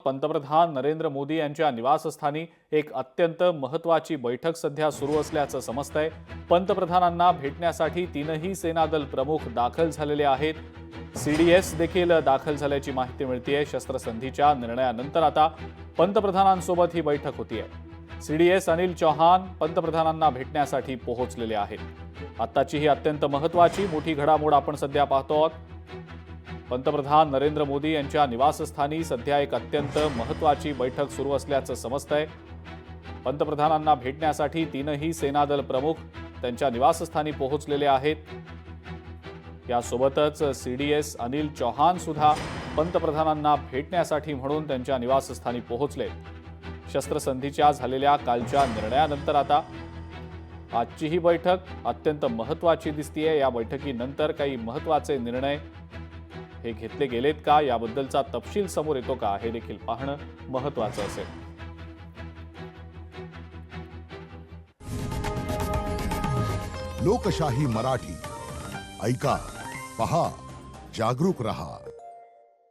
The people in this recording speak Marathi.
पंतप्रधान नरेंद्र मोदी यांच्या निवासस्थानी एक अत्यंत महत्त्वाची बैठक सध्या सुरू असल्याचं समजतंय। पंतप्रधानांना भेटण्यासाठी तीनही सेनादल प्रमुख दाखल झालेले आहेत। सीडीएस देखील दाखल झाल्याची माहिती मिळतेय। शस्त्रसंधीच्या निर्णयानंतर आता पंतप्रधानांसोबत ही बैठक होतीये। सीडीएस अनिल चौहान पंतप्रधानांना भेटण्यासाठी पोहोचलेले आहेत। आताची ही अत्यंत महत्त्वाची मोठी घडामोड आपण सध्या पाहतो आहोत। पंतप्रधान नरेंद्र मोदी यांच्या निवासस्थानी सध्या एक अत्यंत महत्त्वाची बैठक सुरू असल्याचं समजतंय। पंतप्रधानांना भेटण्यासाठी तीनही सेनादल प्रमुख त्यांच्या निवासस्थानी पोहोचलेले आहेत। यासोबतच सीडीएस अनिल चौहान सुद्धा पंतप्रधानांना भेटण्यासाठी म्हणून त्यांच्या निवासस्थानी पोहोचले। शस्त्रसंधीच्या झालेल्या कालच्या निर्णयानंतर आता आजची ही बैठक अत्यंत महत्त्वाची दिसतेय। या बैठकीनंतर काही महत्त्वाचे निर्णय हे घेतले गेलेत का, याबद्दलचा तपशील समोर येतो का, हे देखील पाहणं महत्त्वाचं असेल। लोकशाही मराठी ऐका, पहा, जागरूक रहा।